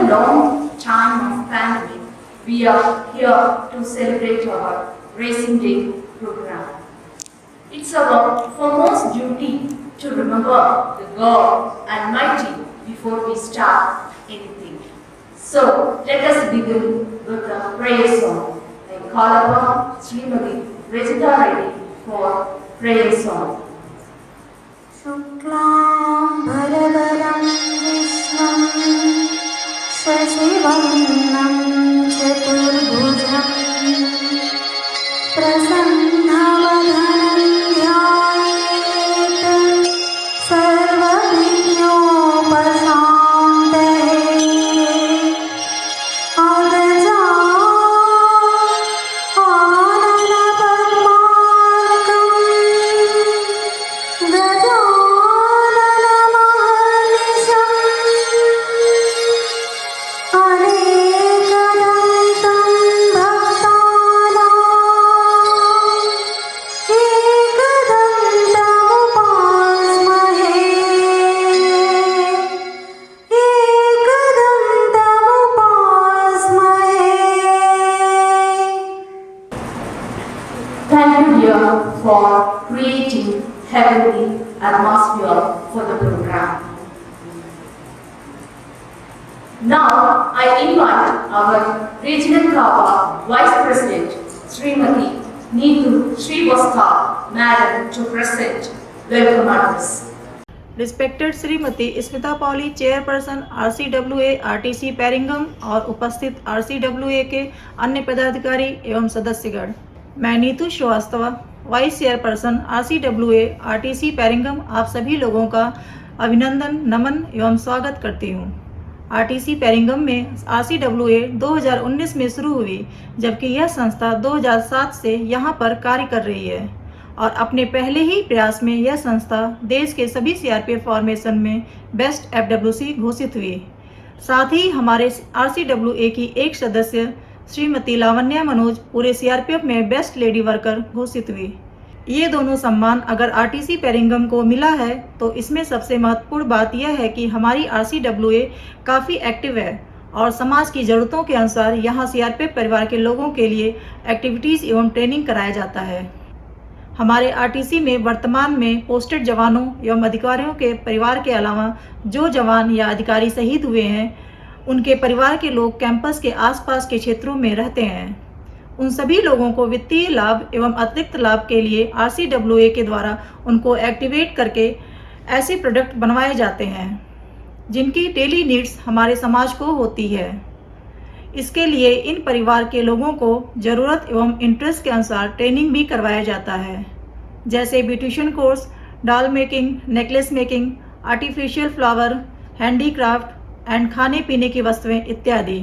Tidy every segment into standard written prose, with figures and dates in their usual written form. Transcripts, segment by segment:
long time of pandemic, we are here to celebrate our Racing Day program. It's our foremost duty to remember the God Almighty before we start anything. So let us begin with a prayer song. I call upon Srimati Rajita Reddy for prayer song. शुक्लां भरधरं विष्णुं शशिवर्णं चतुर्भुजं प्रसन्नवदनं ध्यायेत् सर्वविघ्नोपशान्तये अगजा आननपद्मार्कं गजाननमहर्निशम् अनेकदन्तं भक्तानाम् एकदन्तमुपास्महे Thank you, dear, for creating heavenly atmosphere for the program. Now, I invite our Regional Kaba Vice President, Srimati Neetu Srivastava, Madam, to present welcome address. Respected Shrimati Smita Pauly, chairperson RCWA RTC Paringam और उपस्थित RCWA के अन्य पदाधिकारी एवं सदस्यगण, मैं Neetu Srivastava, vice chairperson RCWA RTC Paringam, आप सभी लोगों का अभिनंदन, नमन एवं स्वागत करती हूँ। RTC पैरिंगम में RCWA 2019 में शुरू हुई, जबकि यह संस्था 2007 से यहाँ पर कार्य कर रही है और अपने पहले ही प्रयास में यह संस्था देश के सभी CRPF फॉर्मेशन में बेस्ट FWC घोषित हुई। साथ ही हमारे RCWA की एक सदस्य श्रीमती लावण्या मनोज पूरे CRPF में बेस्ट लेडी वर्कर घोषित हुई। ये दोनों सम्मान अगर RTC पैरिंगम को मिला है तो इसमें सबसे महत्वपूर्ण बात यह है कि हमारी RCWA काफ़ी एक्टिव है और समाज की ज़रूरतों के अनुसार यहाँ CRPF परिवार के लोगों के लिए एक्टिविटीज़ एवं ट्रेनिंग कराया जाता है। हमारे RTC में वर्तमान में पोस्टेड जवानों एवं अधिकारियों के परिवार के अलावा जो जवान या अधिकारी शहीद हुए हैं, उनके परिवार के लोग कैंपस के आसपास के क्षेत्रों में रहते हैं। उन सभी लोगों को वित्तीय लाभ एवं अतिरिक्त लाभ के लिए RCWA के द्वारा उनको एक्टिवेट करके ऐसे प्रोडक्ट बनवाए जाते हैं जिनकी डेली नीड्स हमारे समाज को होती है। इसके लिए इन परिवार के लोगों को ज़रूरत एवं इंटरेस्ट के अनुसार ट्रेनिंग भी करवाया जाता है, जैसे beautician course, doll making, necklace making, artificial flower, handicraft and खाने पीने की वस्तुएं इत्यादि,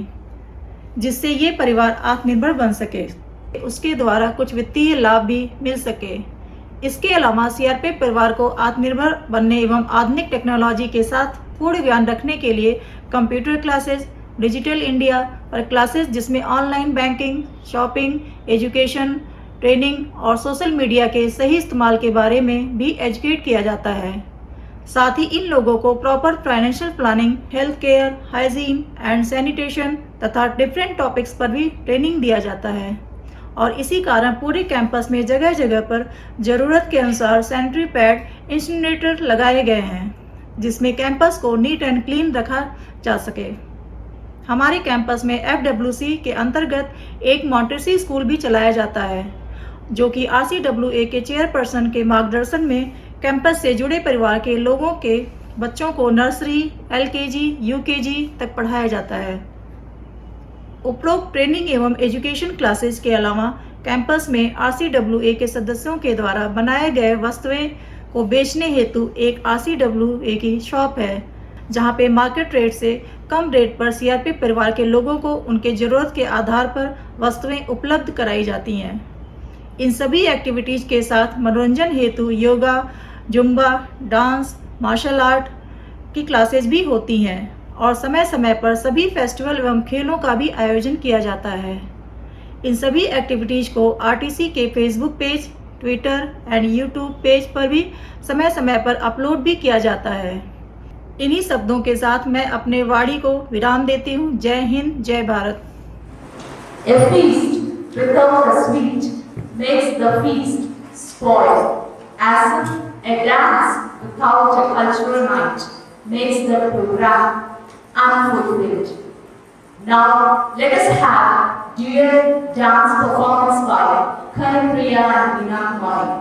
जिससे ये परिवार आत्मनिर्भर बन सके। उसके द्वारा कुछ वित्तीय लाभ भी मिल सके। इसके अलावा CRPF परिवार को आत्मनिर्भर बनने एवं आधुनिक टेक्नोलॉजी के साथ पूर्ण ज्ञान रखने के लिए कंप्यूटर क्लासेस, डिजिटल इंडिया पर क्लासेस जिसमें online banking, shopping, education, training और सोशल मीडिया के सही इस्तेमाल के बारे में भी एजुकेट किया जाता है। साथ ही इन लोगों को proper financial planning, health care, hygiene and sanitation तथा डिफरेंट टॉपिक्स पर भी ट्रेनिंग दिया जाता है और इसी कारण पूरे कैंपस में जगह जगह पर ज़रूरत के अनुसार सैनिटरी पैड, इंसिनरेटर लगाए गए हैं, जिसमें कैंपस को नीट एंड क्लीन रखा जा सके। हमारे कैंपस में FWC के अंतर्गत एक मॉन्टेसरी स्कूल भी चलाया जाता है, जो कि RCWA के चेयरपर्सन के मार्गदर्शन में कैंपस से जुड़े परिवार के लोगों के बच्चों को नर्सरी, LKG, UKG तक पढ़ाया जाता है। उपरोक्त ट्रेनिंग एवं एजुकेशन क्लासेस के अलावा कैंपस में RCWA के सदस्यों के द्वारा बनाए गए वस्तुएं को बेचने हेतु एक RCWA की शॉप है, जहां पे मार्केट रेट से कम रेट पर CRPF परिवार के लोगों को उनके ज़रूरत के आधार पर वस्तुएं उपलब्ध कराई जाती हैं। इन सभी एक्टिविटीज़ के साथ मनोरंजन हेतु yoga, zumba, dance, martial art की क्लासेस भी होती हैं और समय समय पर सभी फेस्टिवल एवं खेलों का भी आयोजन किया जाता है। इन सभी एक्टिविटीज़ को RTC के Facebook page, Twitter and YouTube page पर भी समय समय पर अपलोड भी किया जाता है। इन्हीं शब्दों के साथ मैं अपने वाणी को विराम देती हूँ। जय हिंद, जय Bharat. A feast without a sweet makes the feast spoil, as a dance without a cultural night makes the program unfulfilled. Now let us have dual dance performance by Kanupriya and Veena Kumari.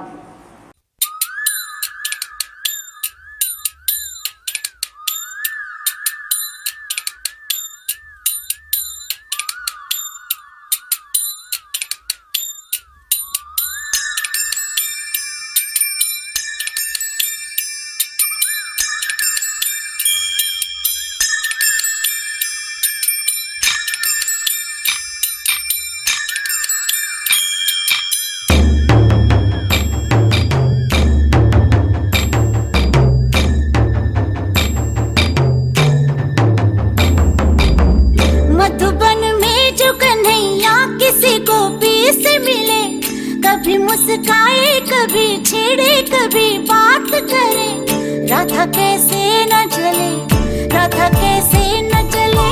Madhuban में जो कन्हैया किसी गोपी से मिले, कभी मुस्काए कभी छेड़े कभी बात करे, राधा कैसे न जले, राधा कैसे न जले,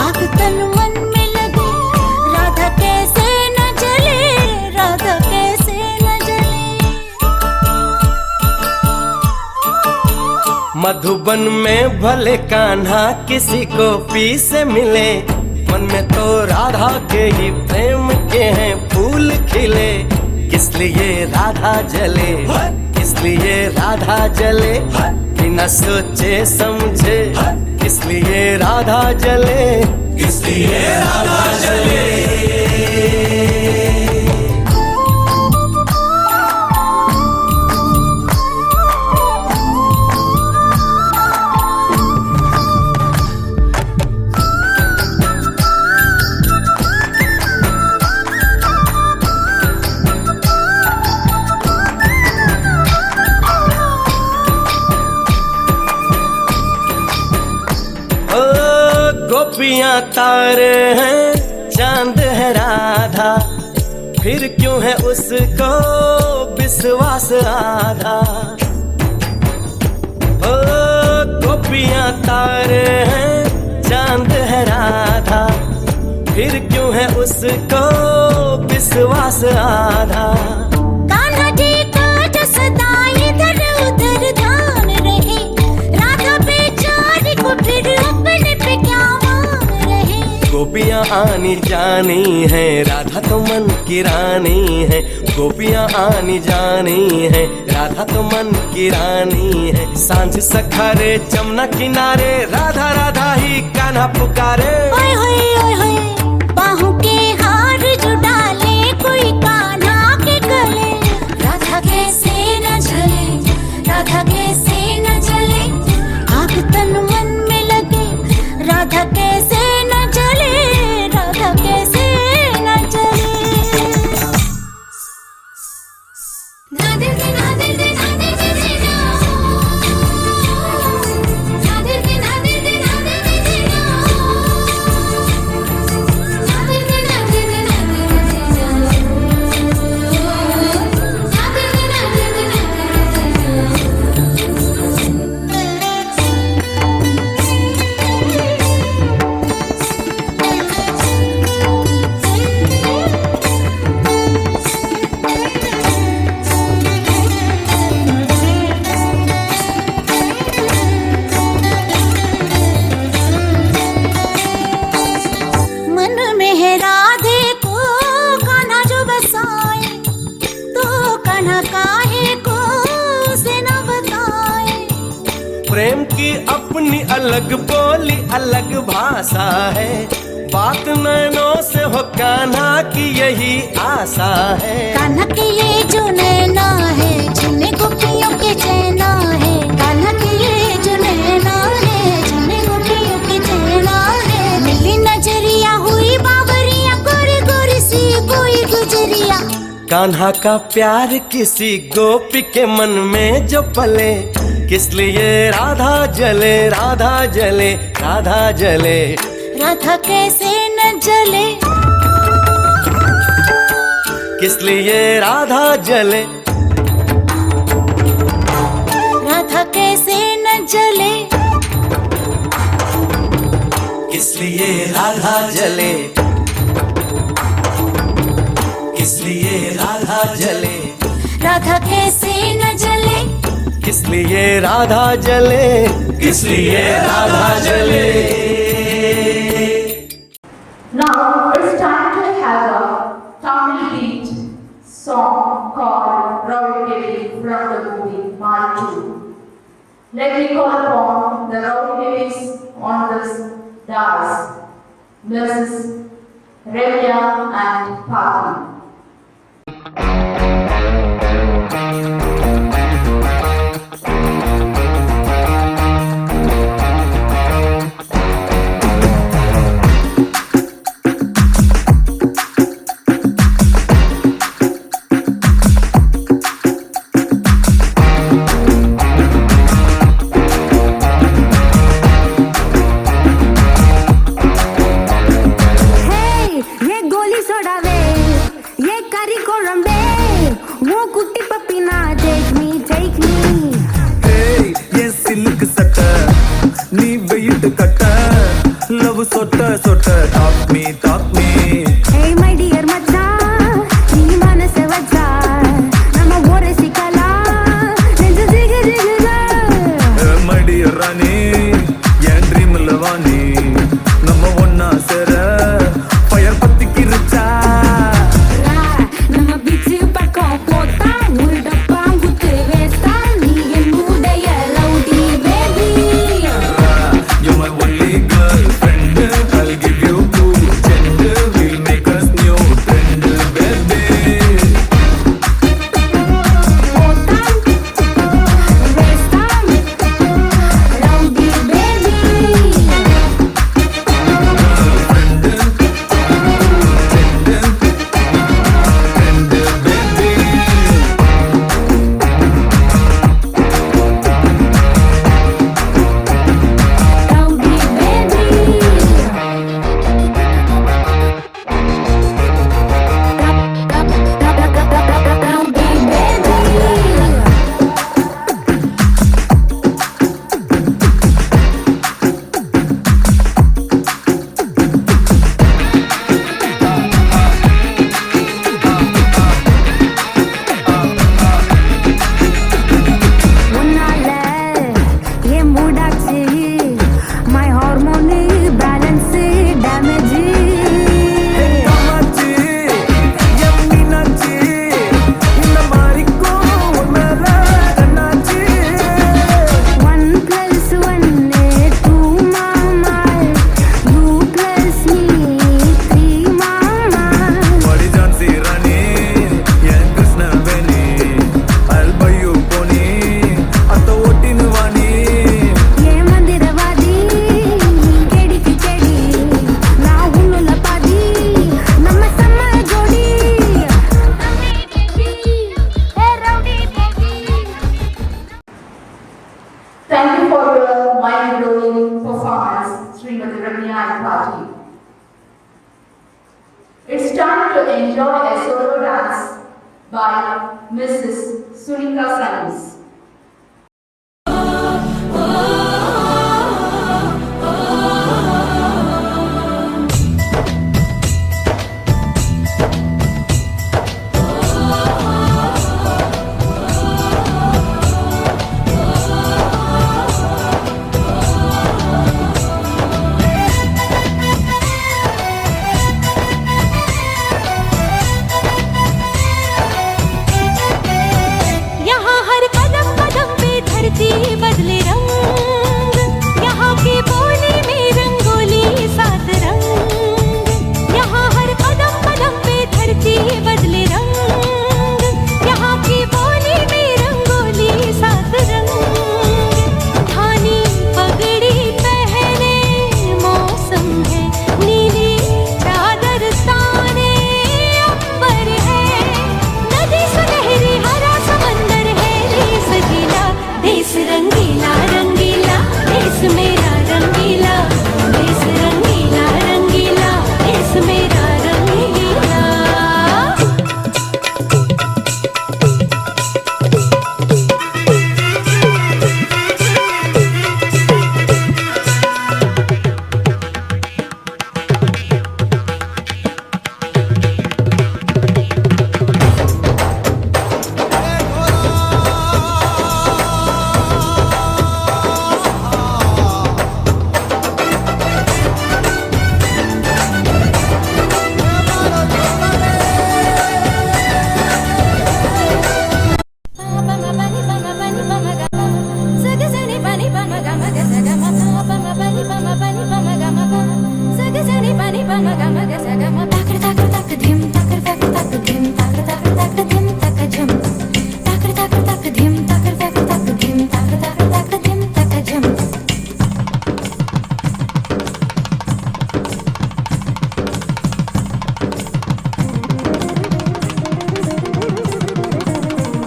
आग तन मन में लगे, राधा कैसे न जले, राधा कैसे न जले। मधुबन में भले कान्हा किसी गोपी से मिले, मन में तो राधा के ही प्रेम के हैं फूल खिले, किस लिए राधा जले, किस लिए राधा जले, बिना सोचे समझे, किस लिए राधा जले, किस लिए राधा जले। गोपियां तारे हैं, चांद है राधा, फिर क्यों है उसको विश्वास आधा। ओ गोपियां तारे हैं, चांद है राधा, फिर क्यों है उसको विश्वास आधा। कान्हा जी का जो सदा इधर उधर ध्यान रहे, राधा बेचारी को फिर अपने पे क्या मान रहे। गोपियां आनी जानी है, राधा तो मन की रानी है, गोपियां आनी जानी है, राधा तो मन की रानी है। सांझ सखारे जमुना किनारे, राधा राधा ही कान्हा पुकारे। ओए होए ओए होए, बाहों के हार जो डाले कोई कान्हा के गले, राधा कैसे न जले, राधा कैसे न जले, आग तन मन में लगे, राधा कैसे न जले, राधा कैसे न जले। राधे राधे राधे राधे राधे राधे राधे राधे राधे मन में है राधे को कान्हा जो बसाए, तो कान्हा काहे को उसे न बताए। प्रेम की अपनी अलग बोली अलग भाषा है, बात नैनों से हो कान्हा की यही आशा है। कान्हा के ये जो नैना है, जिन्हें गोपियों के चैना है, कान्हा के ये जो नैना है, जिन्हें गोपियों के चैना है। मिली नजरिया हुई बावरिया, गोरी गोरी सी कोई गुजरिया। कान्हा का प्यार किसी गोपी के मन में जो पले, किस लिए राधा जले, राधा जले, राधा जले। राधा कैसे न जले, किस लिए राधा जले, राधा कैसे न जले, किस लिए राधा जले, किस लिए राधा जले, राधा कैसे न जले, किस लिए राधा जले, किस लिए राधा जले। Now it's time to have a Tamil beat song called Rowdy Baby from the movie Martu. Let me call upon the Rowdy Babies on this dance, Mrs. Revya and Pati. Love sota sota, talk me, talk me. hey my dear macha, nee manase vacha, nama ore sikala, nenju jiga jiga. My dear Rani, yan dream lavani, nama onna sera, fire patti kiricha. nama beach pakko pota, mulda pangutte vesta, nee mudaya rowdy baby. You're my only girlfriend, I'll give you good gender, we'll make us new friend, baby. Pota, vesta, rowdy baby. Rowdy baby. உன்னால என் மூடாச்சு my hormone balance damage. Kamachi, yummy nachi, inda marikko unmela kannachi. 1 + 1 2 mama, you plus me 3 mama. Badi Jhansi Rani, yan Krishna Veni, I'll buy you pony, atho ottinu vani. ఏ మందిరవాది కేడికి కేడి నా ఉన్నుల పాది నమ్మ సమ్మ జోడి hey rowdy baby. Thank you for your mind-blowing performance, Srimati Ramya and Pati. It's time to enjoy a solo dance by Mrs. Sunika Sanis. यहाँ हर कदम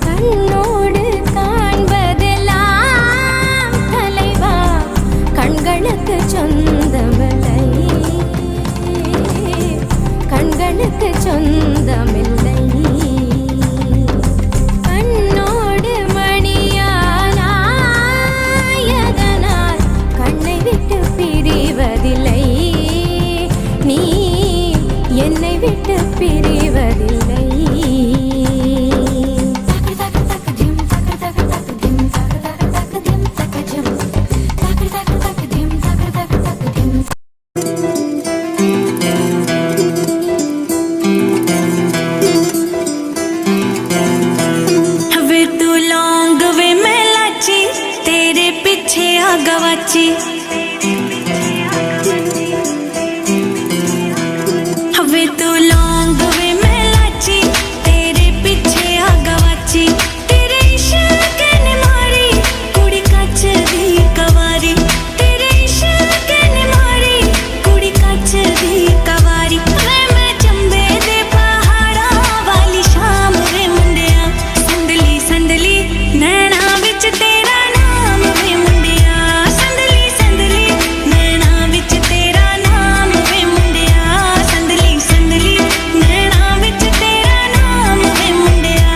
கண்ணோடு காண்பதெல்லாம் தலைவா கண்களுக்கு சொந்தமில்லை, கண்களுக்கு சொந்தமில்லை. கண்ணோடு மணியானாயதனால் கண்ணை விட்டு பிரிவதில்லை, நீ என்னை விட்டு பிரிவதில்லை. गवाची हवे तो लौंग वे मैलाची तेरे पीछे आ गवाची तेरे इश्क ने मारी कुड़ी कच दी कवारी तेरे इश्क ने मारी कुड़ी कच दी कवारी मैं चंबे दे पहाड़ा वाली शाम वे मुंडिया संदली संदली नैना विच तेरा नाम वे मुंडिया संदली संदली नैना विच तेरा नाम वे मुंडिया संदली संदली नैना विच तेरा नाम वे मुंडिया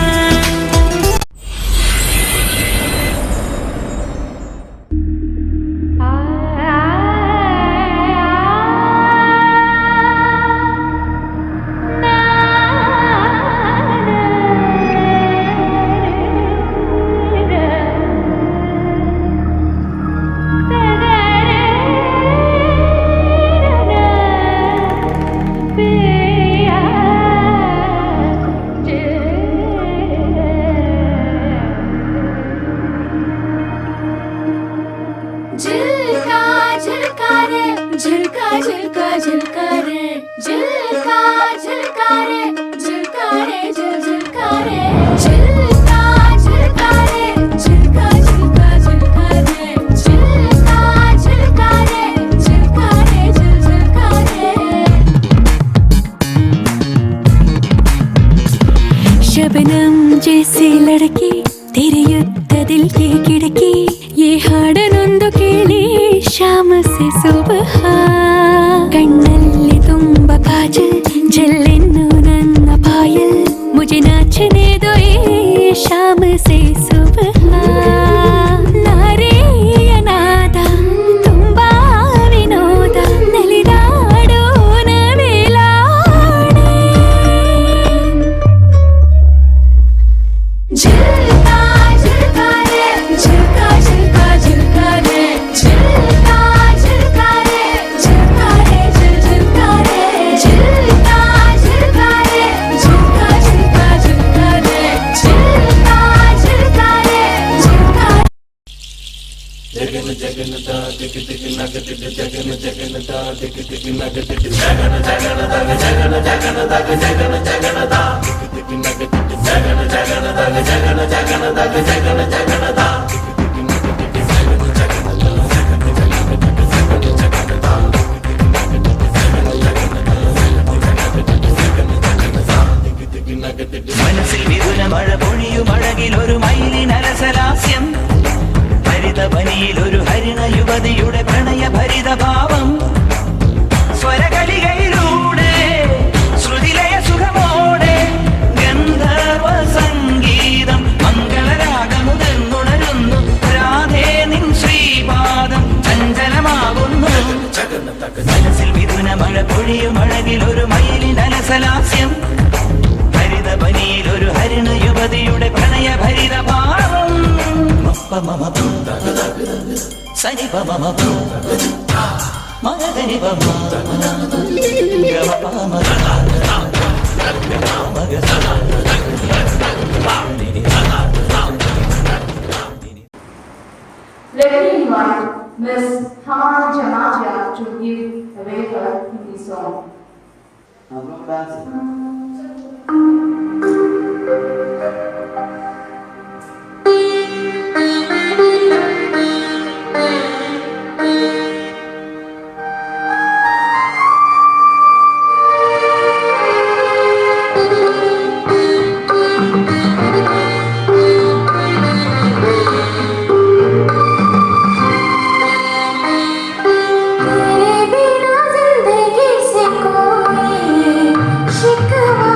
झिलका झिलका रे झिलका झिलका झिलका रे झिलका झिलका रे झिलका रे झिल झिलका रे झिलका झिलका रे झिलका झिलका झिलका रे झिलका झिलका रे झिलका रे झिल झिलका रे शबनम जैसी लड़की तेरे युद्ध दिल की खिड़की ये ಹಾಡನೊಂದು ಕೇಳಿ ಶಾಮ से सुबह ಕಣ್ಣಲ್ಲಿ ತುಂಬ ಕಾಜಲ್ ಜಲ್ಲೆನ್ನು ನನ್ನ ಪಾಯಲ್ मुझे नाचने दो ये शाम से सुबह ನಾರೇ ಅನಾಥ ತುಂಬ ವಿನೋದ ನಲಿದಾಡೋಣ ಮೇಲಾಡೆ झिलका झिलका रे झिलका झिलका झिलका रे झिलका झिलका रे झिलका रे झिल झिलका रे झिलका झिलका रे झिलका झिलका झिलका रे झिलका झिलका रे झिलका जगन जगन दा दिक दिक नग दिक जगन जगन दा दिक दिक नग दिक जगन जगन दग जगन जगन दग जगन जगन दा दिक दिक नग दिक जगन जगन दग जगन जगन दग जगन जगन दा दिक दिक नग दिक जगन जगन दग जगन जगन दग जगन जगन दा दिक दिक नग दिक മനസ്സിൽ വിപുല മഴ പൊഴിയും അഴകിലൊരു മയിലിനരസലാസ്യം ഹരിതവനിയിലൊരു ഹരിണ യുവതിയുടെ പ്രണയഭരിത ഭാവം സ്വരകളികയിലൂടെ ശ്രുതിലയ സുഖമോടെ ഗന്ധർവ സംഗീതം മംഗളരാഗമുതർന്നുണരുന്നു രാധേ നിൻ ശ്രീപാദം ചഞ്ചലമാകുന്നു മനസ്സിൽ വിപുല മഴ പൊഴിയും അഴകിലൊരു മയിലിനരസലാസ്യം ഹരിതവനിയിലൊരു ഹരിണ യുവതിയുടെ പ്രണയഭരിത ഭാവം മമ സനി പമ മഗനി പമ Let me invite Ms. Hamana Janaja to give away her Hindi song. हम लोग डांस तेरे बिना जिंदगी से कोई शिकवा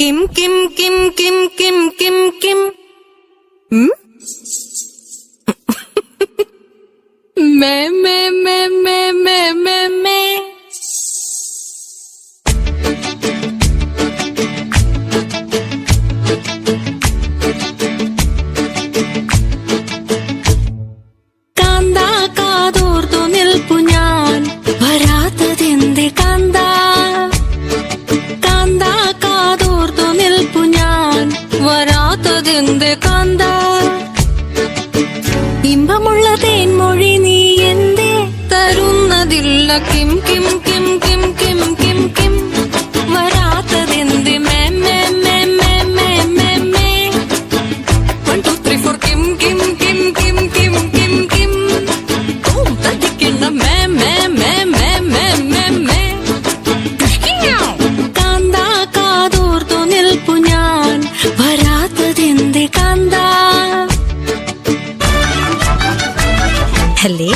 किम किम किम किम किम किम किम मैं കാന്താ കാതോർത്തു നിൽപ്പു ഞാൻ വരാത്തതെന്തേ കാന്താ കാന്താ കാതോർത്തു നിൽപ്പു ഞാൻ വരാത്തതെന്തേ കാന്താ ഇമ്പമുള്ള തേൻമൊഴി നീ എന്തേ തരുന്നതില്ല കിം കിം കിം കിം കിം കിം കിം വരാത്തതെന്തേ മേ മേ മേ മേ മേ മേ മേ 1 2 3 4 കിം കിം കിം കിം കിം കിം കിം തട്ടിക്കുന്ന മേ മേ മേ മേ മേ മേ മേ കാന്താ കാതോർത്തു നിൽപ്പു ഞാൻ വരാത്തതെന്തേ കാന്താ ഹലേ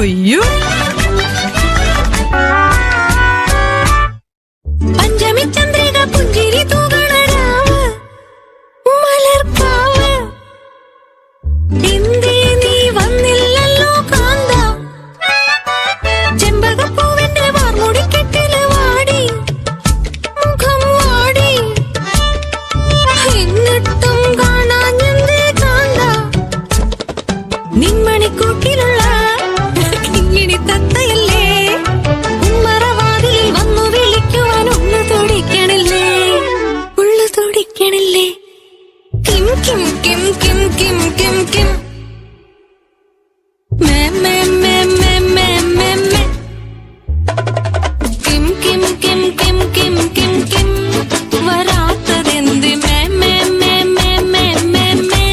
അയ്യോ പഞ്ചമി ചന്ദ്രിക പുഞ്ചിരി തൂകണ രാവ് മലർക്കാവ് എന്തേ നീ വന്നില്ലല്ലോ കാന്ത ചെമ്പകപ്പൂവിന്റെ വാർമുടിക്കെട്ടില് വാടി മുഖം വാടി എന്നിട്ടും കാണാഞ്ഞെന്തേ കാന്ത നിന്മണിക്കൂട്ടിലുള്ള കിങ്ങിണി തത്തയല്ലേ മറവാതിലിൽ വന്നു വിളിക്കുവാൻ ഉള്ളു തുടിക്കണില്ലേ ഉള്ളു തുടിക്കണില്ലേ കിം കിം കിം കിം കിം കിം കിം മേ മേ മേ മേ മേ മേ മേ കിം കിം കിം കിം കിം കിം കിം വരാത്തതെന്ത് മേ മേ മേ മേ മേ മേ മേ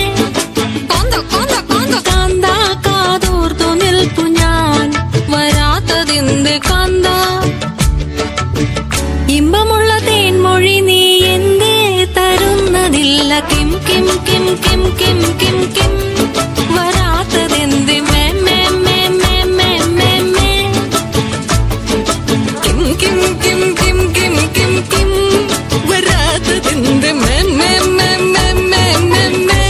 കാന്താ കാതോർത്തു നിൽപ്പു ഞാൻ വരാത്തതെന്ത് കാന്താ ഇമ്പമുള്ള തേൻമൊഴി നീ എന്തേ തരുന്നതില്ല കിം കിം കിം കിം കിം കിം കിം വരാത്തതെന്ത് മേ മേ മേ മേ മേ മേ മേ കിം കിം കിം കിം കിം കിം കിം വരാത്തതെന്ത് മേ മേ മേ മേ മേ മേ may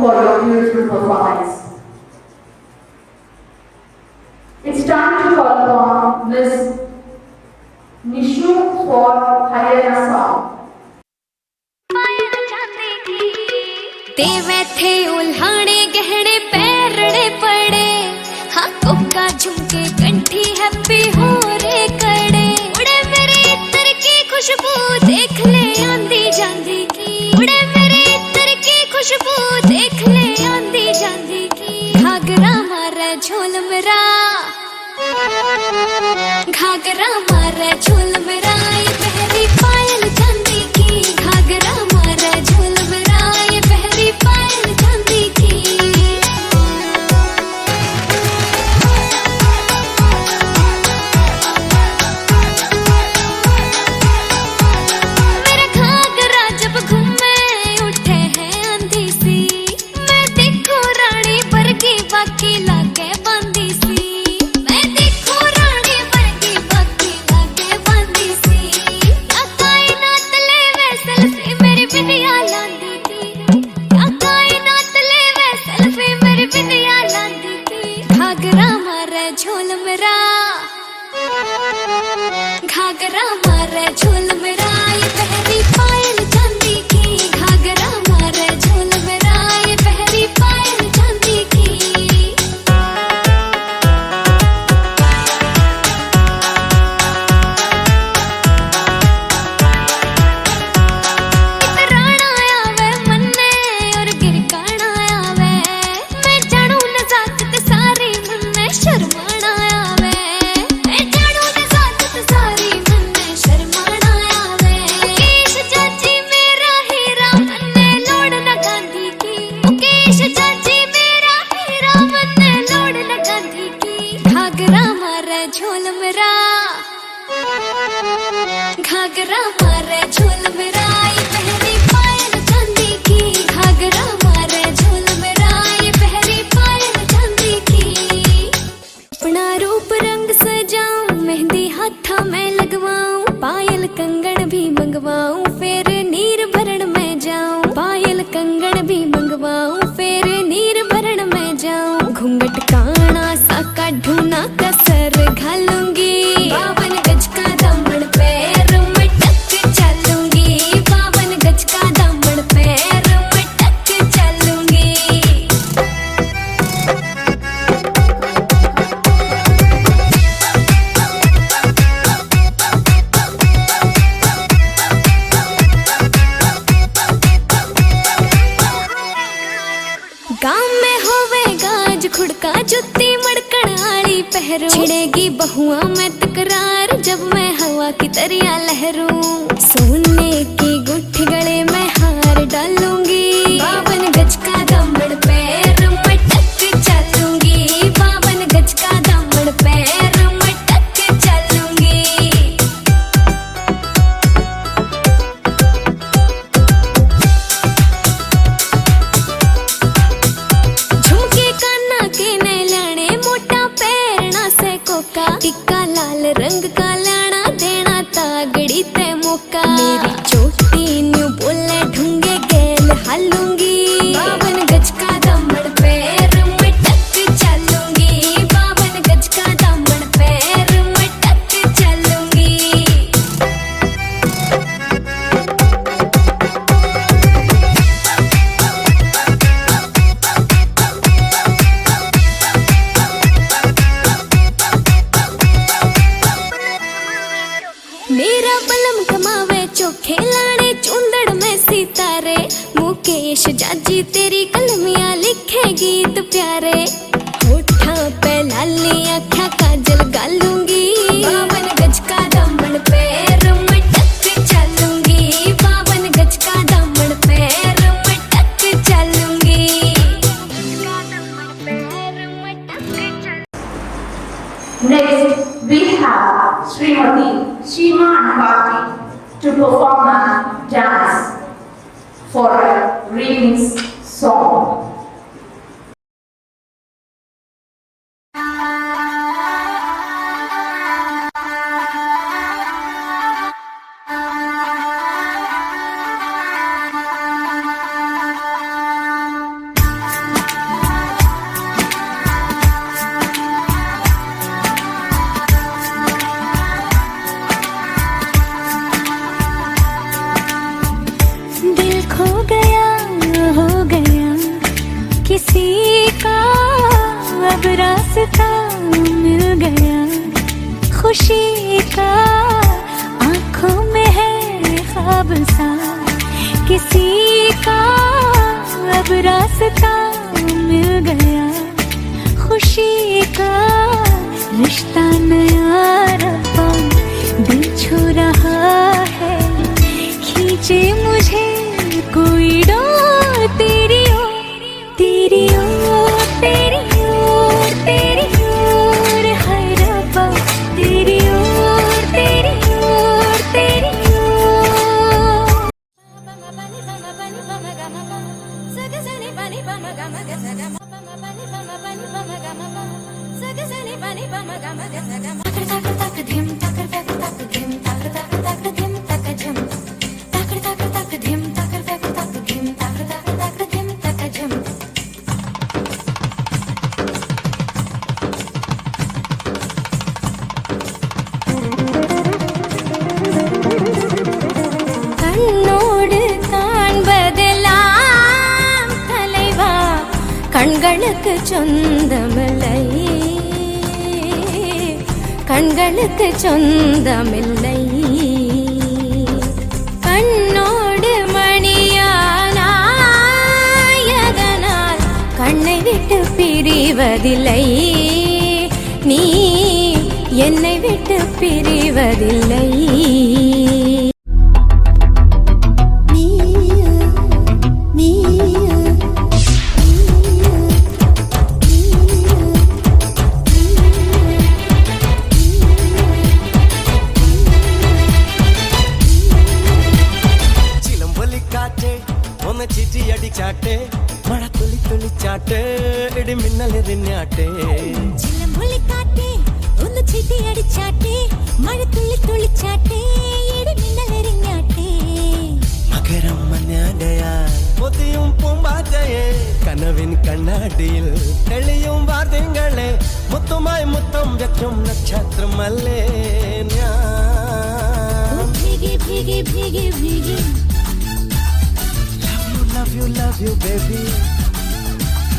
For your beautiful performance. It's time to call upon Miss Nishu for Haryana song. देवे थे उल्हाड़े गहने पैरड़े पड़े हाँ कोका झुमके कंठी हैप्पी हो रे कड़े उड़े मेरे इत्र की खुशबू देख ले आंधी जांधी की उड़े मेरे इत्र की खुशबू देख ले आंधी जांधी की घाघरा मारे झोल मेरा घाघरा मारे झोल मेरा ये पहली पायल चांदी की घाघरा मारे झोल मेरा ये पहली पायल चांदी की मेरा घाघरा जब घूमे उठे हैं आंधी सी मैं देखो रानी बरगी बाकी लागे बांधी सी मैं देखो रानी बरगी बाकी लागे बांधी सी क्या कायनात ले वे सेल्फी मेरी बिंदिया लांदी की क्या कायनात ले वे सेल्फी मेरी बिंदिया लांदी की घाघरा मारे झोल मेरा घाघरा मारे झोल मेरा ये पहली पायल चांदी की घाघरा मारे झोल मेरा ये पहली पायल चांदी की इतराना आवे मन्ने और गिरकाना आवे मैं जानू नजाकत सारी मन्ने शर्माना आवे मैं जानू नजाकत सारी मन्ने शर्माना आवे मुकेश चाची मेरा हीरा मन्ने लोड़ न गांधी की मुकेश चाची मेरा हीरा मन्ने लोड़ न गांधी की घाघरा मारे झोल मेरा घाघरा मारे झोल मेरा ये पहली पायल चांदी की घाघरा मारे झोल मेरा ये पहली होवे गाज खुड़का जुत्ती मड़कण आली पहरू छिड़ेगी बहुआ में तकरार जब मैं हवा की तरिया लहरूं सोने की गुट्ठी गले में हार डालूंगी 52 गज का दामन पैर मटक चलूंगी 52 गज का दामन पैर मटक चलूंगी झुमके काना के नए लाने मोटा पैरना से कोका टिक्का लाल रंग का लाना देना तागड़ी ते मौका मेरी चोटी न्यू बोले ढूंगे गेल हालूंगी 52 गज का दामन पैर मटक चलूंगी 52 गज का दामन पैर मटक चलूंगी मेरा बलम कमावे चोखे लाने चुंदड़ में सितारे मुकेश जाजी तेरी कलमियां लिखे गीत प्यारे होठा पे लाली आँखा काजल गालूंगी 52 गज का दामन पैर मटक चलूंगी 52 गज का दामन पैर मटक चलूंगी Next, we have Srimati Shima Anupati to perform a dance for a remix song. दिल खो गया हो गया किसी का अब रास्ता मिल गया खुशी का आंखों में है ख्वाब सा किसी का अब रास्ता मिल गया खुशी का रिश्ता नया रब्बा दिल छू रहा है खींचे मुझे कोई डोर तेरी ओर तेरी ओर तेरी ओर तेरी ओर हाय रब्बा तेरी ओर तेरी ओर तेरी ओर கண்ணோடு காண்பதெல்லாம் தலைவா கண்களுக்கு சொந்தமில்லை கண்களுக்கு சொந்தமில்லை கண்ணோடு மணியானாயதனால் கண்ணை விட்டு பிரிவதில்லை நீ என்னை விட்டு பிரிவதில்லை ചാട്ടെ മഴ തുള്ളി തുള്ളിച്ചാട്ടെ ഇടി മിന്നലെറിഞ്ഞാട്ടെ ചിലമ്പൊലിക്കാറ്റേ ഒന്ന് ചിട്ടിയടിച്ചാട്ടെ മഴ തുള്ളി തുള്ളിച്ചാട്ടെ ഇടി മിന്നലെറിഞ്ഞാട്ടെ മകരം മഞ്ഞാടയാ മുതിയും പൂമ്പാറ്റയെ കനവിൻ കണ്ണാടിയിൽ തെളിയും വാർത്തകളെ മുത്തുമായി മുത്തം വെക്കും നക്ഷത്രമല്ലേ ഞാൻ ഭീഗി ഭീഗി ഭീഗി ഭീഗി love you baby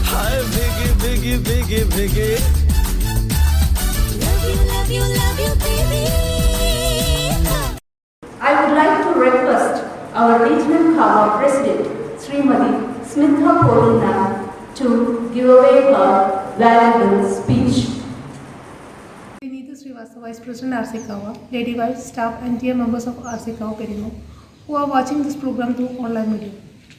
hi biggie biggie biggie biggie love you baby I would like to request our regional Kava President Srimati Smitha Polina to give away her valuable speech. Neetu Srivastava, Vice President RC Kawa, Lady Wives, staff and dear members of RC Kawa Perimo, who are watching this program through online media.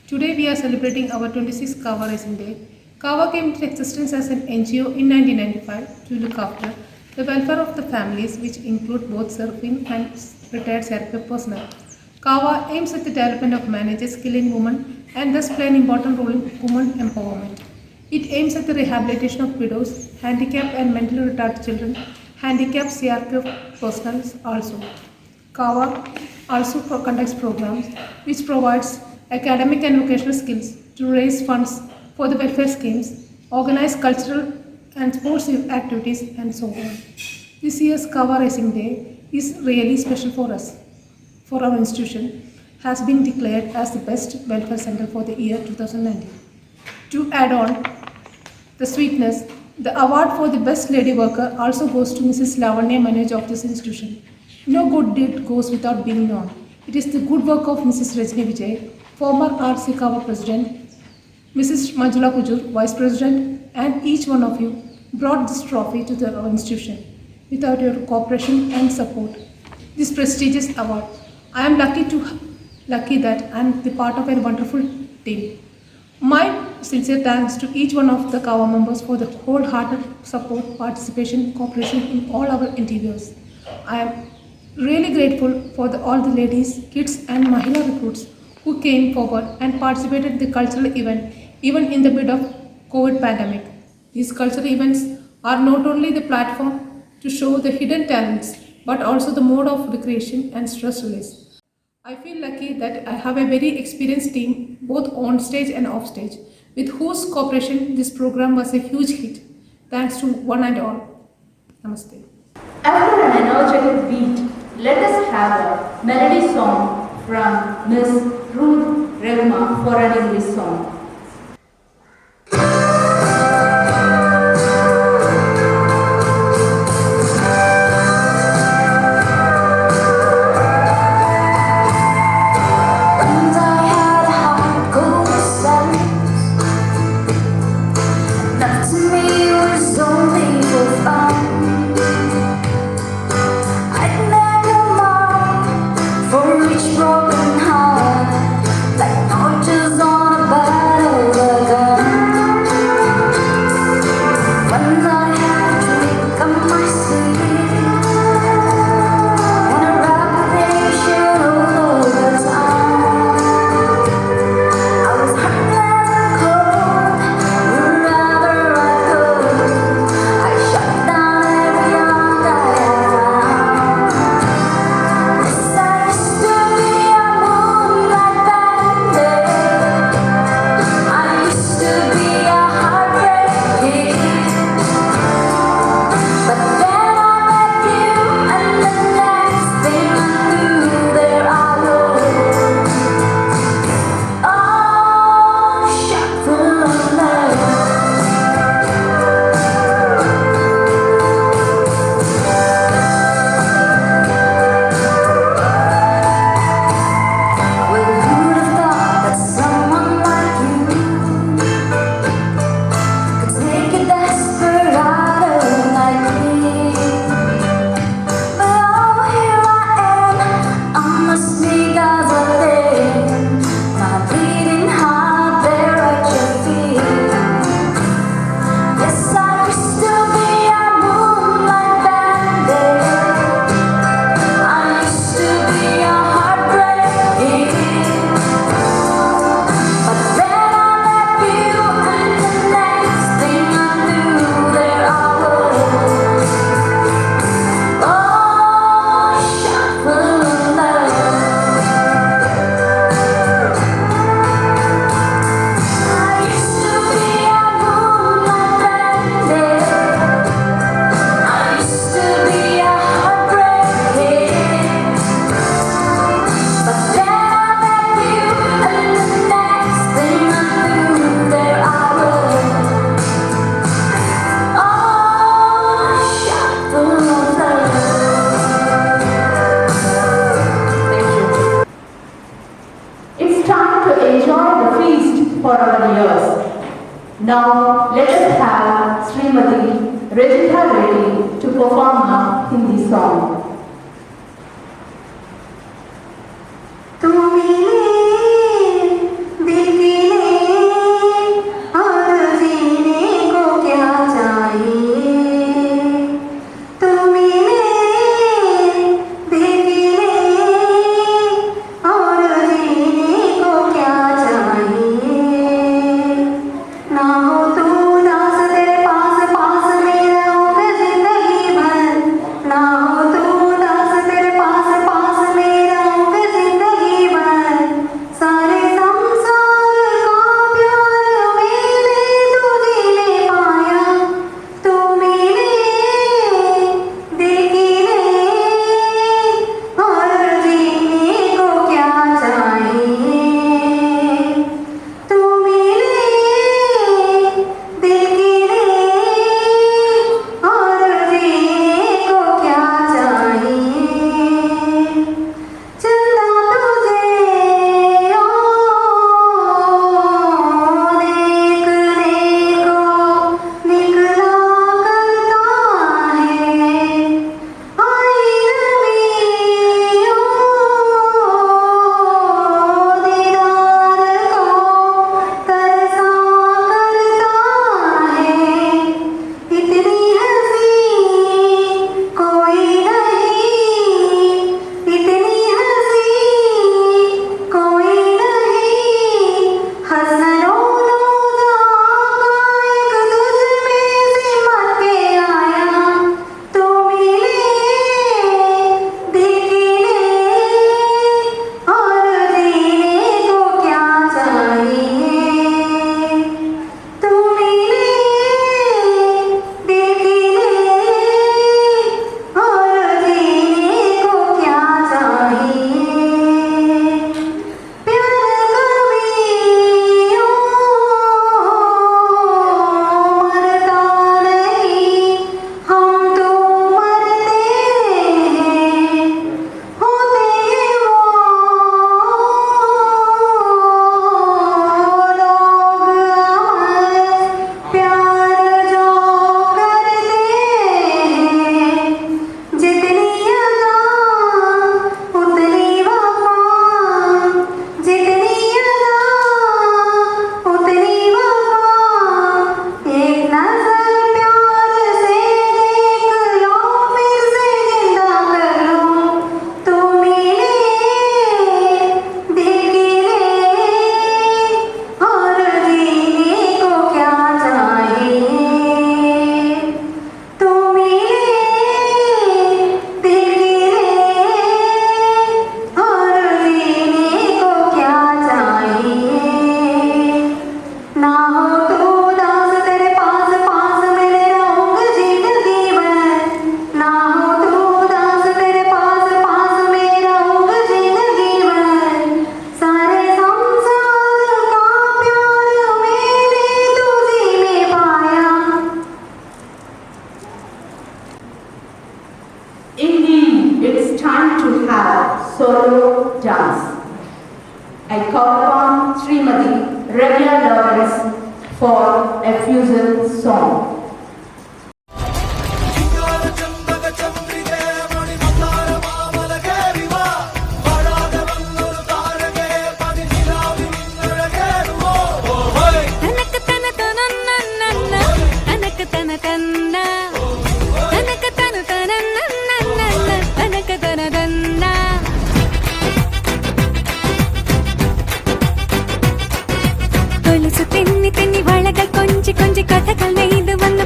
Today we are celebrating our 26th Kawa Racing Day. Kawa came into existence as an NGO in 1995 to look after the welfare of the families, which include both serving and retired CRPF personnel. Kawa aims at the development of managers, skilling women, and thus play an important role in women empowerment. It aims at the rehabilitation of widows, handicapped and mentally retarded children, handicapped CRPF personnel also. Kawa also conducts programs which provides academic and vocational skills to raise funds for the welfare schemes, organize cultural and sports activities, and so on. This year's Kawa Racing Day is really special for us. For our institution has been declared as the best welfare center for the year 2019. To add on the sweetness, the award for the best lady worker also goes to Mrs. Lavanya Manoj of this institution. No good deed goes without being known. It is the good work of Mrs. Rajni Vijay, former RC Kawa President, Mrs. Manjula Kujur, Vice President, and each one of you brought this trophy to our institution. Without your cooperation and support, this prestigious award, I am lucky that I am the part of a wonderful team. My sincere thanks to each one of the Kawa members for the wholehearted support, participation, cooperation in all our endeavors. I am really grateful for all the ladies, kids and Mahila recruits who came forward and participated in the cultural event even in the mid of COVID pandemic. These cultural events are not only the platform to show the hidden talents but also the mode of recreation and stress release. I feel lucky that I have a very experienced team both on stage and off stage with whose cooperation this program was a huge hit. Thanks to one and all. Namaste. After an energetic beat, let us have a melody song from Miss Ruth Revma for an English song. Broken heart, like torches on a battlefield. have Srimati Rajitha Reddy to perform a Hindi song. solo dance. I call upon Srimati Ravya Lawrence for a fusion song. ತೆನ್ನಿ ತೆನ್ನಿ ಒಳಗ ಕೊಂಚಿ ಕೊಂಚಿ ಕಥೆಗಳ ಇದು ಒಂದು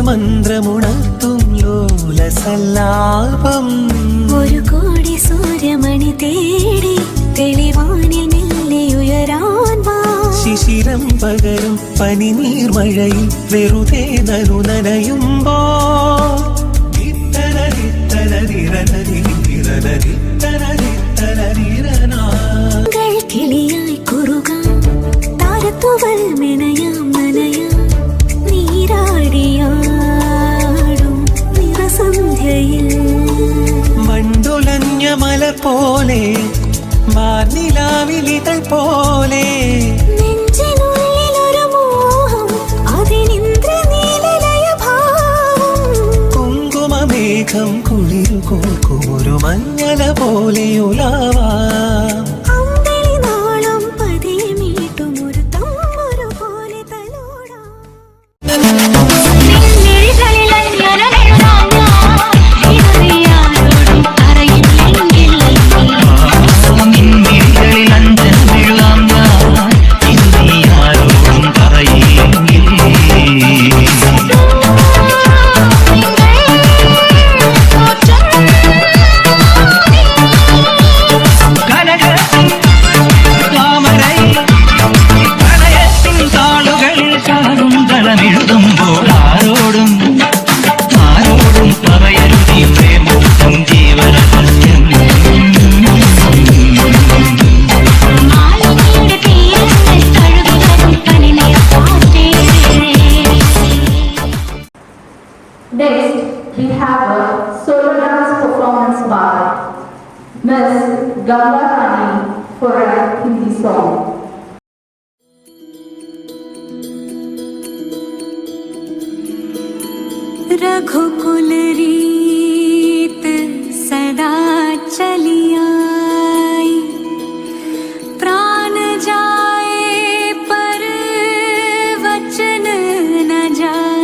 മന്ത്രമുണർത്തും ലോലസല്ലാപം. ഒരു കോടി സൂര്യമണി തേടി തെളിവാനിൽ മെല്ലെ ഉയരാൻ വാ. ശിശിരം പകരും പനിനീർമഴയിൽ വെറുതെ നനയുമ്പോ കിളിയായി കുറുകാൻ താരത്തുവൽ മെനയാം നനയാം നീരാടിയാടും നിറസന്ധ്യയിൽ. മണ്ടുലഞ്ഞ മല പോലെ വാർനിലാവിലിതൾ പോലെ നെഞ്ചിനുള്ളിലൊരു മോഹം അതിനിന്ദ്രനീലലയ ഭാവം. കുങ്കുമമേഘം കുളിരു കോർക്കുമൊരു മഞ്ഞല പോലെ ഉലാവാം. അമ്പിളി നാളം പതിയെ മീട്ടും ഒരു തമ്പുരു പോലെ തലോടാം. Next, we have a solo dance performance by Ms. Ganga Rani for a Hindi song. रघुकुल रीत सदा चली आई, प्राण जाए पर वचन न जाए.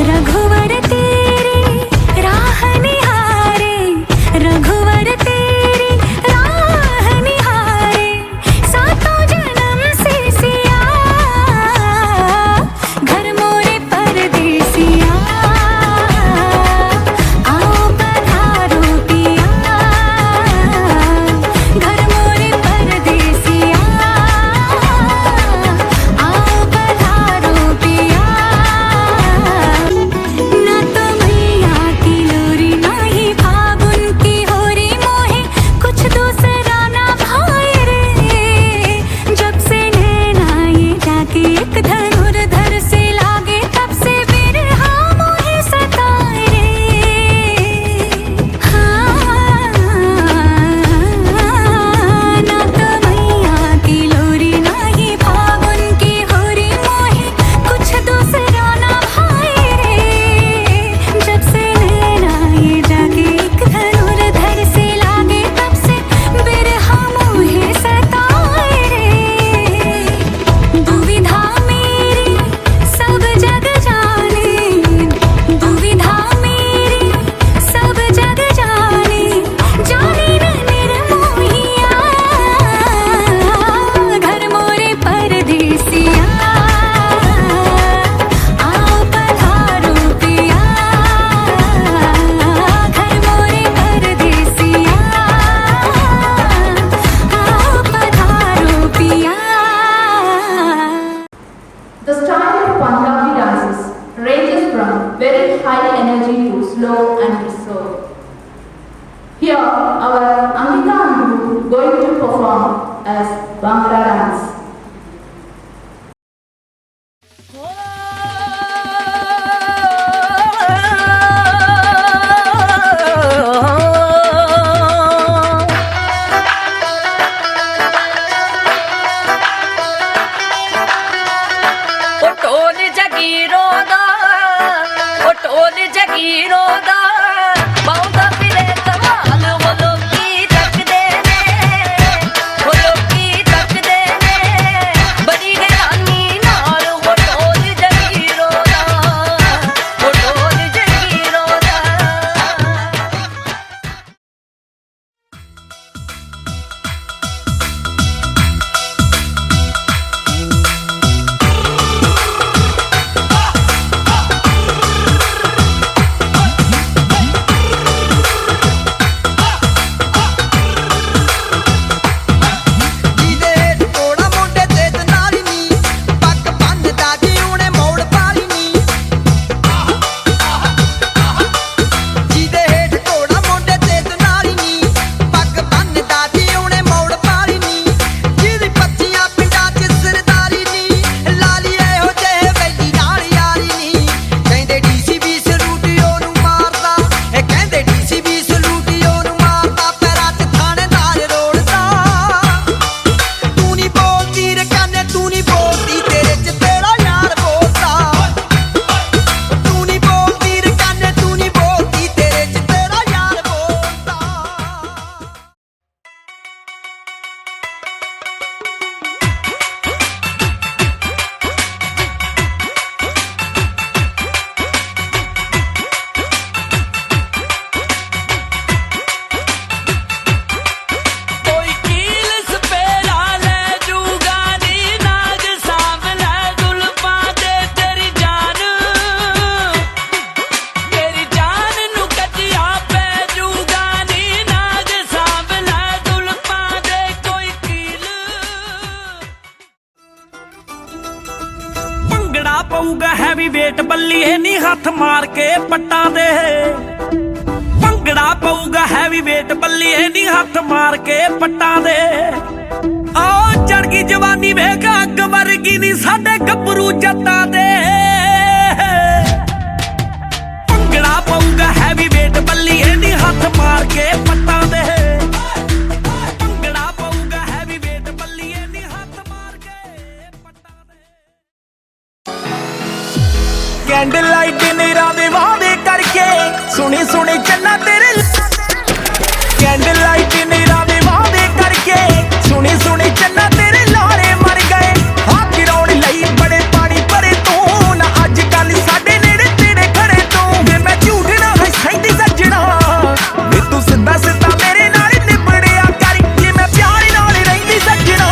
रघुवर तेरी राह निहारे, रघुवर तेरी राह निहारे, सातों जन्म से सिया घर मोरे परदेसिया. आओ पधारो पिया घर मोरे परदेसिया. आओ पधारो पिया. ना तो मैया की लोरी ना ही फागुन की होरी, मोहे कुछ दूसरा ना भाए रे. जब से नैना ये जाके एक धनुर्धर से लागे, तब से बिरहा मोहे सताए रे. हाँ, ना तो मैया की लोरी ना ही फागुन की होरी, मोहे कुछ दूसरा ना भाए रे. जब से नैना ये जाके एक धनुर्धर से लागे, तब से बिरहा मोहे सताए रे. दुविधा मेरी सब जग जाने, दुविधा मेरी सब जग जाने, जाने न निर्मोहिया घर मोरे परदेसिया. आओ पधारो पिया घर मोरे परदेसिया. आओ पधारो पिया. The style of Punjabi dances ranges from very high energy to slow and reserved. Here, our Angika and group going to perform as Bhangra dance. ढोल जगीरों दा हथ मार के पट्टा दे भंगड़ा पऊगा हैवी वेट बल्लिए नी हथ मार के पट्टा दे ओ चढ़ गई जवानी वेख अग वर्गी नी साडे गभरू जट्टा दे भंगड़ा पऊगा हैवी वेट बल्लिए नी हथ मार के पट्टा दे भंगड़ा पऊगा हैवी वेट बल्लिए नी हथ मार के पट्टा दे कैंडल लाइट नेरा दे वादे करके सुनी सुनी चन्ना तेरे कैंडल लाइट नेरा दे वादे करके सुनी सुनी चन्ना तेरे लारे मर गए हाथ गिराउण लई बड़े पानी भरे तू ना अज कल साडे नेड़े तेरे खड़े तू वे मैं झूठ ना है सैंदी सजना वे तू सिद्धा सिद्धा मेरे नाल निबड़िया कर जे मैं प्यार नाल रहिंदी सजना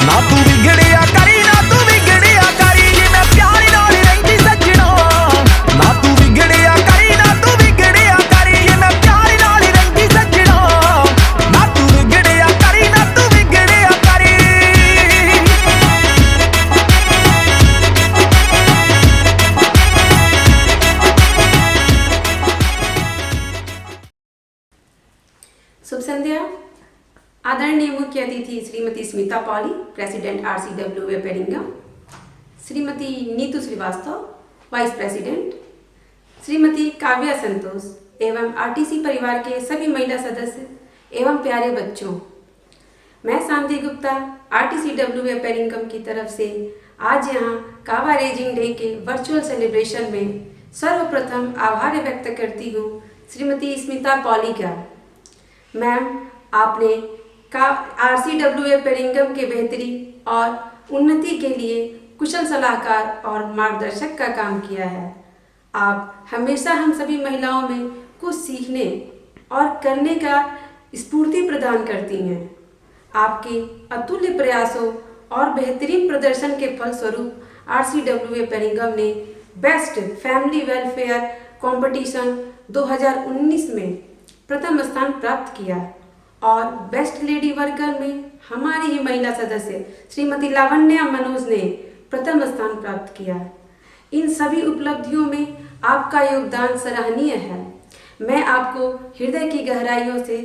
ना तू विगड़िया करी ना तू विगड़िया करी जे मैं प्यार नाल रहिंदी सजना ना तू विगड़िया करी ना तू विगड़िया करी जे मैं प्यार नाल रहिंदी सजना ना तू विगड़िया करी ना तू विगड़िया करी शुभ संध्या। आदरणीय मुख्य अतिथि Shrimati Smita Pauly, president RCWA Peringam, Shrimati Neetu Srivastava, vice president, Shrimati Kavya Santosh एवं RTC परिवार के सभी महिला सदस्य एवं प्यारे बच्चों, मैं शांति गुप्ता RTCWA पेरिंगम की तरफ से आज यहाँ कावा रेजिंग डे के वर्चुअल सेलिब्रेशन में सर्वप्रथम आभार व्यक्त करती हूँ श्रीमती स्मिता पॉली का। मैम, आपने RCWA पेरिंगम के बेहतरी और उन्नति के लिए कुशल सलाहकार और मार्गदर्शक का काम किया है। आप हमेशा हम सभी महिलाओं में कुछ सीखने और करने का स्फूर्ति प्रदान करती हैं। आपके अतुल्य प्रयासों और बेहतरीन प्रदर्शन के फलस्वरूप RCWA पेरिंगम ने बेस्ट फैमिली वेलफेयर कंपटीशन 2019 में प्रथम स्थान प्राप्त किया और बेस्ट लेडी वर्कर में हमारी ही महिला सदस्य श्रीमती लावण्या मनोज ने प्रथम स्थान प्राप्त किया। इन सभी उपलब्धियों में आपका योगदान सराहनीय है। मैं आपको हृदय की गहराइयों से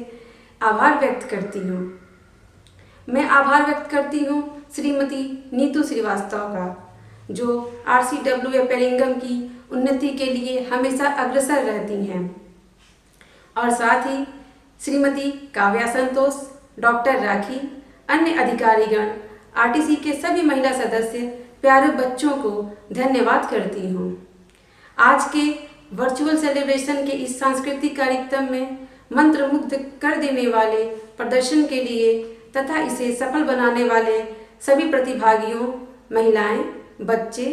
आभार व्यक्त करती हूँ। मैं आभार व्यक्त करती हूँ श्रीमती नीतू श्रीवास्तव का, जो RCWA पेरिंगम की उन्नति के लिए हमेशा अग्रसर रहती हैं, और साथ ही श्रीमती काव्या संतोष, डॉक्टर राखी, अन्य अधिकारीगण, RTC के सभी महिला सदस्य, प्यारे बच्चों को धन्यवाद करती हूँ। आज के वर्चुअल सेलिब्रेशन के इस सांस्कृतिक कार्यक्रम में मंत्रमुग्ध कर देने वाले प्रदर्शन के लिए तथा इसे सफल बनाने वाले सभी प्रतिभागियों, महिलाएं, बच्चे,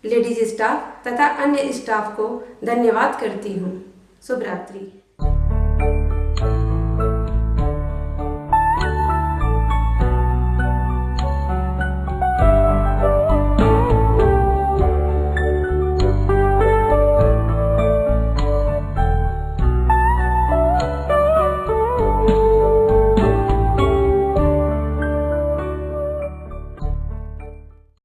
लेडीज स्टाफ तथा अन्य स्टाफ को धन्यवाद करती हूँ। शुभ रात्रि।